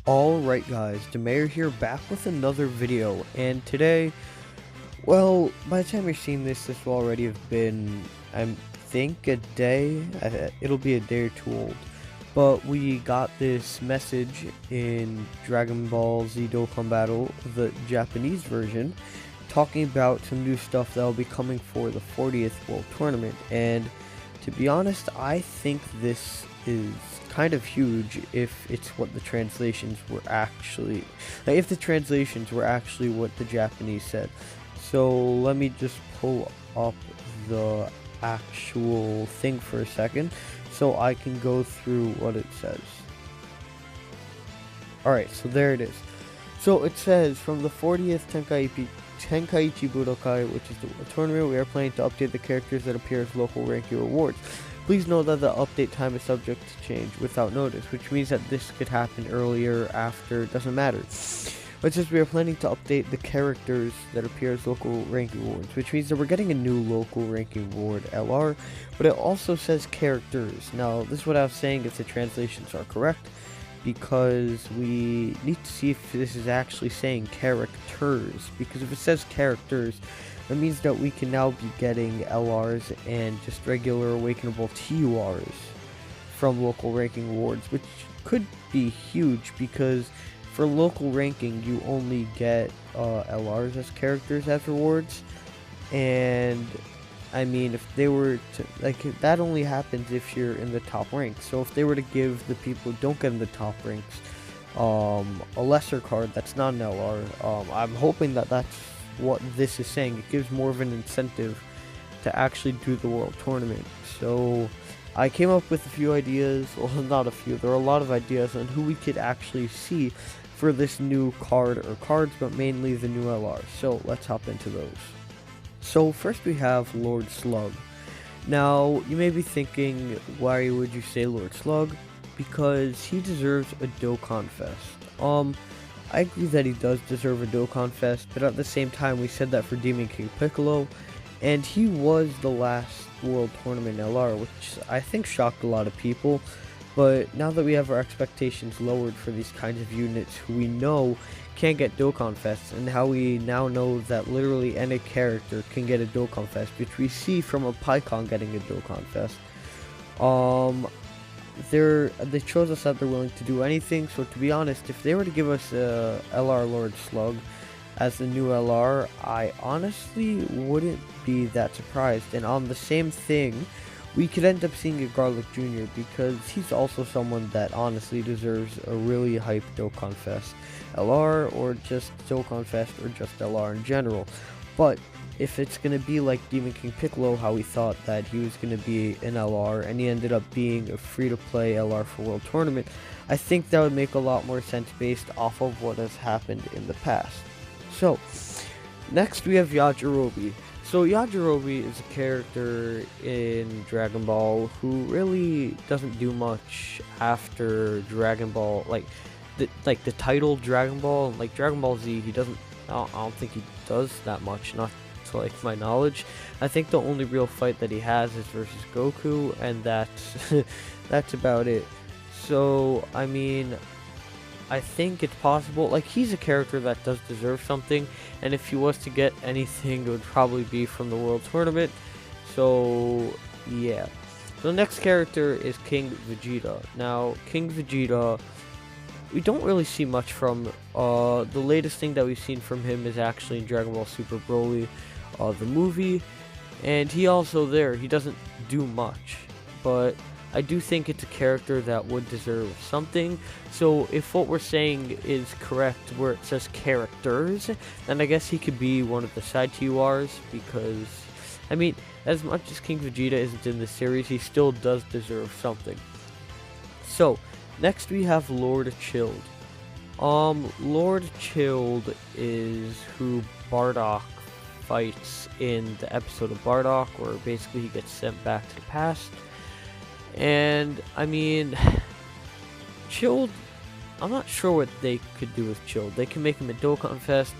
Alright guys, Demayor here, back with another video, and today, well, by the time you're seeing this will already have been, I think, a day. It'll be a day or two old, but we got this message in Dragon Ball Z Dokkan Battle, the Japanese version, talking about some new stuff that will be coming for the 40th World Tournament, and to be honest, I think this is kind of huge if it's what the translations were actually, like if the translations were actually what the Japanese said. So let me just pull up the actual thing for a second so I can go through what it says. Alright, so there it is. So it says, from the 40th Tenkaichi Budokai, which is the tournament, we are planning to update the characters that appear as local ranking rewards. Please know that the update time is subject to change without notice, which means that this could happen earlier, after, doesn't matter. But since we are planning to update the characters that appear as local ranking rewards, which means that we're getting a new local ranking reward LR, but it also says characters. Now, this is what I was saying if the translations are correct, because we need to see if this is actually saying characters, because if it says characters, that means that we can now be getting LRs and just regular awakenable TURs from local ranking rewards, which could be huge, because for local ranking you only get LRs as characters as rewards, and I mean, if they were to, like, that only happens if you're in the top ranks. So if they were to give the people who don't get in the top ranks a lesser card that's not an LR, I'm hoping that that's what this is saying. It gives more of an incentive to actually do the world tournament. So I came up with a few ideas, well, not a few, there are a lot of ideas on who we could actually see for this new card or cards, but mainly the new LR. So let's hop into those. So first we have Lord Slug. Now you may be thinking, why would you say Lord Slug? Because he deserves a Dokkan Fest. I agree that he does deserve a Dokkan Fest, but at the same time we said that for Demon King Piccolo, and he was the last World Tournament LR, which I think shocked a lot of people. But now that we have our expectations lowered for these kinds of units who we know can't get Dokkan Fests, and how we now know that literally any character can get a Dokkan Fest, which we see from a Pycon getting a Dokkan Fest, they shows us that they're willing to do anything. So to be honest, if they were to give us a LR Lord Slug as the new LR, I honestly wouldn't be that surprised. And on the same thing, we could end up seeing a Garlic Jr. because he's also someone that honestly deserves a really hype Dokkan Fest LR, or just Dokkan Fest, or just LR in general. But if it's going to be like Demon King Piccolo, how we thought that he was going to be an LR, and he ended up being a free-to-play LR for World Tournament, I think that would make a lot more sense based off of what has happened in the past. So, next we have Yajirobe. So Yajirobe is a character in Dragon Ball who really doesn't do much after Dragon Ball, like the title Dragon Ball, like Dragon Ball Z. He doesn't. I don't think he does that much, not to like my knowledge. I think the only real fight that he has is versus Goku, and that's about it. So I mean, I think it's possible, like, he's a character that does deserve something, and if he was to get anything, it would probably be from the World Tournament. So yeah. The next character is King Vegeta. Now, King Vegeta, we don't really see much from. The latest thing that we've seen from him is actually in Dragon Ball Super Broly, the movie, and he doesn't do much, but I do think it's a character that would deserve something. So if what we're saying is correct, where it says characters, then I guess he could be one of the side TURs, because, I mean, as much as King Vegeta isn't in the series, he still does deserve something. So, next we have Lord Chilled. Lord Chilled is who Bardock fights in the episode of Bardock, where basically he gets sent back to the past. And I mean, Chilled, I'm not sure what they could do with Chilled. They can make him a Dokkan Fest.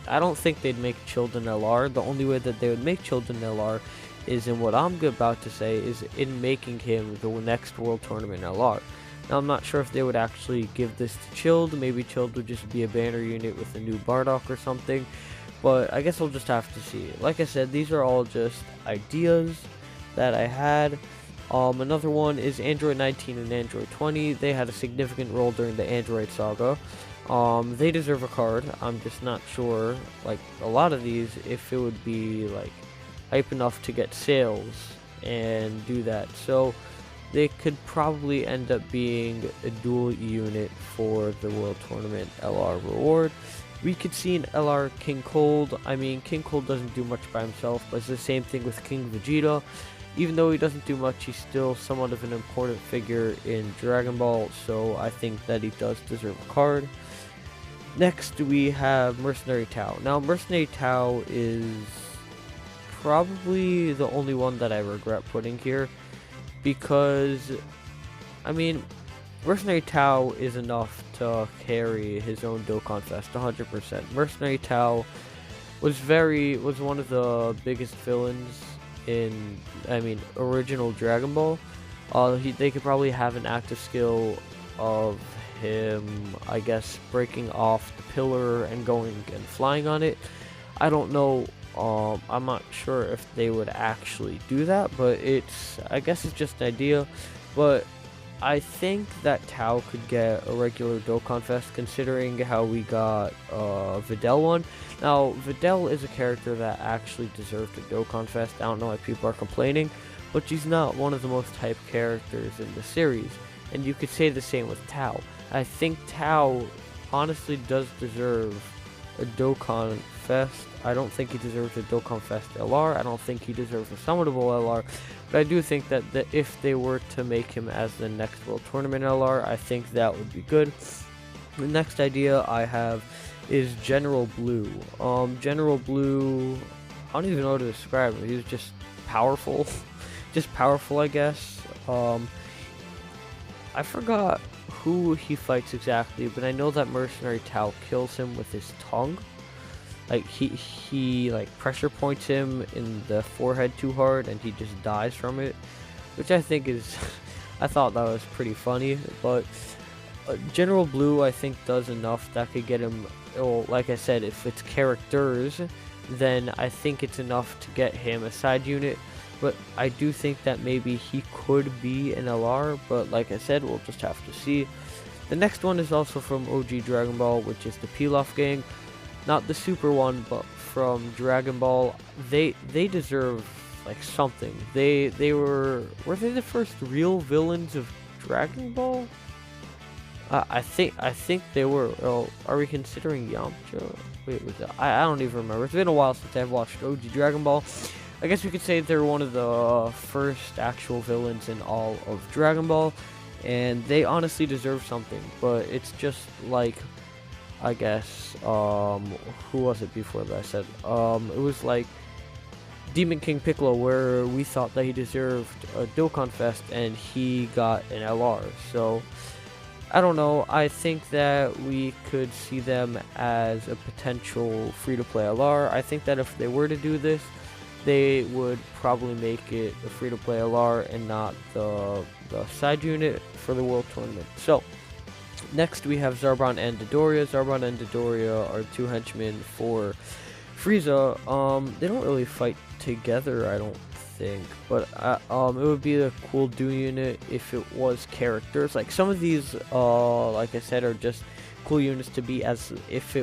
I don't think they'd make Chilled an LR. The only way that they would make Chilled an LR is in what I'm about to say, is in making him the next World Tournament LR. Now, I'm not sure if they would actually give this to Chilled. Maybe Chilled would just be a banner unit with a new Bardock or something. But I guess we'll just have to see. Like I said, these are all just ideas that I had. Another one is Android 19 and Android 20. They had a significant role during the Android saga. They deserve a card. I'm just not sure, like a lot of these, if it would be like hype enough to get sales and do that. So they could probably end up being a dual unit for the World Tournament LR reward. We could see an LR King Cold. I mean, King Cold doesn't do much by himself, but it's the same thing with King Vegeta. Even though he doesn't do much, he's still somewhat of an important figure in Dragon Ball, so I think that he does deserve a card. Next, we have Mercenary Tao. Now, Mercenary Tao is probably the only one that I regret putting here, because, I mean, Mercenary Tao is enough to carry his own Dokkan Fest 100%. Mercenary Tao was one of the biggest villains in, I mean, original Dragon Ball. They could probably have an active skill of him, I guess, breaking off the pillar and going and flying on it. I don't know. I'm not sure if they would actually do that, but I guess it's just an idea. But I think that Tao could get a regular Dokkan Fest, considering how we got Videl one. Now, Videl is a character that actually deserved a Dokkan Fest. I don't know why people are complaining, but she's not one of the most hyped characters in the series. And you could say the same with Tao. I think Tao honestly does deserve a Dokkan Fest. I don't think he deserves a Dokkan Fest LR. I don't think he deserves a summonable LR. But I do think that if they were to make him as the next World Tournament LR, I think that would be good. The next idea I have is General Blue. General Blue, I don't even know how to describe him. He's just powerful. Just powerful, I guess. I forgot who he fights exactly, but I know that Mercenary Tao kills him with his tongue. Like, he like pressure points him in the forehead too hard and he just dies from it, which I think is I thought that was pretty funny. But General Blue, I think, does enough that could get him, well, like I said, if it's characters, then I think it's enough to get him a side unit. But I do think that maybe he could be an LR, but like I said, we'll just have to see. The next one is also from OG Dragon Ball, which is the Pilaf gang. Not the super one, but from Dragon Ball. They deserve like something. Were they the first real villains of Dragon Ball? I think they were. Oh, are we considering Yamcha? Wait, was that? I don't even remember. It's been a while since I've watched OG Dragon Ball. I guess we could say they're one of the first actual villains in all of Dragon Ball, and they honestly deserve something. But it's just like, I guess, who was it before that I said? It was like Demon King Piccolo, where we thought that he deserved a Dokkan Fest and he got an LR. So I don't know. I think that we could see them as a potential free-to-play LR. I think that if they were to do this, they would probably make it a free-to-play LR and not the side unit for the World Tournament. So next we have Zarbon and Dodoria. Zarbon and Dodoria are two henchmen for Frieza. They don't really fight together, I don't think, but it would be a cool duo unit if it was characters. Like, some of these, like I said, are just cool units to be as if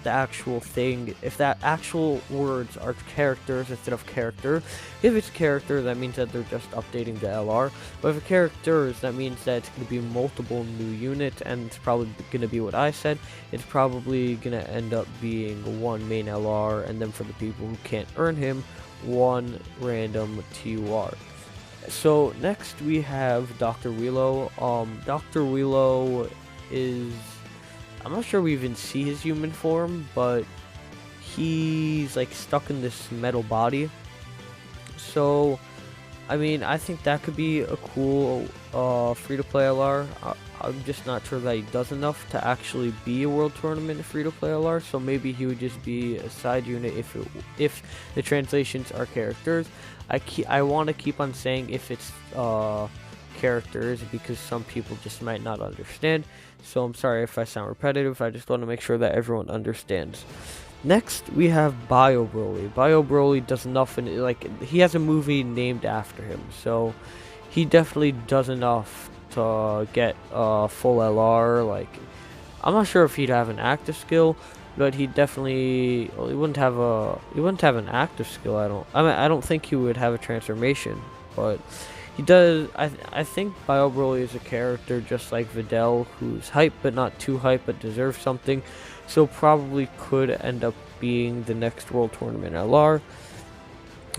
the actual words are characters instead of character. If it's character, that means that they're just updating the LR. But if it's characters, that means that it's going to be multiple new units, and it's probably going to be what I said. It's probably going to end up being one main LR, and then for the people who can't earn him, one random TUR. So next we have Dr. Wheelo. Dr. Wheelo is, I'm not sure we even see his human form, but he's like stuck in this metal body. So, I mean, I think that could be a cool free-to-play LR. I'm just not sure that he does enough to actually be a World Tournament free-to-play LR. So maybe he would just be a side unit if the translations are characters. I want to keep on saying if it's character is, because some people just might not understand. So I'm sorry if I sound repetitive. I just want to make sure that everyone understands. Next, we have Bio Broly. Bio Broly does nothing, like, he has a movie named after him, so he definitely does enough to get a full LR. Like, I'm not sure if he'd have an active skill, but he definitely, well, he wouldn't have an active skill. I don't think he would have a transformation, but he does. I think Bio Broly is a character just like Videl, who's hype but not too hype, but deserves something. So probably could end up being the next World Tournament LR.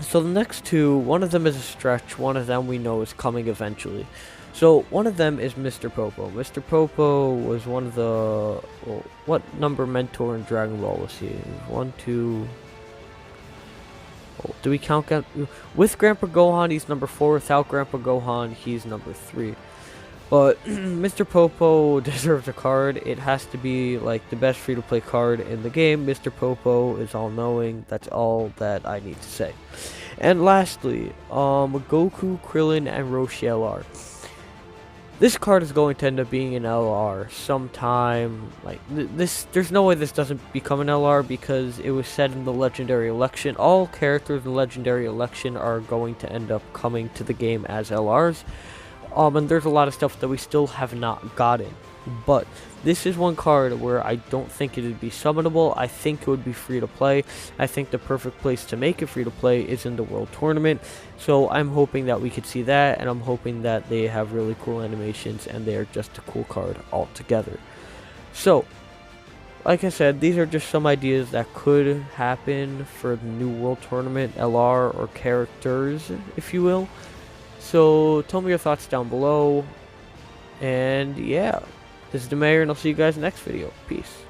So the next two, one of them is a stretch, one of them we know is coming eventually. So one of them is Mr. Popo. Mr. Popo was one of the, well, what number mentor in Dragon Ball was he? 1, 2. Oh, do we count with Grandpa Gohan? He's number 4. Without Grandpa Gohan, he's number 3. But Mr. Popo deserves a card. It has to be like the best free-to-play card in the game. Mr. Popo is all-knowing. That's all that I need to say. And lastly, Goku, Krillin, and Roshi LR. This card is going to end up being an LR sometime. Like this, there's no way this doesn't become an LR, because it was said in the Legendary Election. All characters in the Legendary Election are going to end up coming to the game as LRs. And there's a lot of stuff that we still have not gotten, but this is one card where I don't think it would be summonable. I think it would be free to play. I think the perfect place to make it free to play is in the World Tournament. So I'm hoping that we could see that, and I'm hoping that they have really cool animations and they are just a cool card altogether. So, like I said, these are just some ideas that could happen for the new World Tournament LR, or characters, if you will. So tell me your thoughts down below, and yeah, this is the Mayor, and I'll see you guys next video. Peace.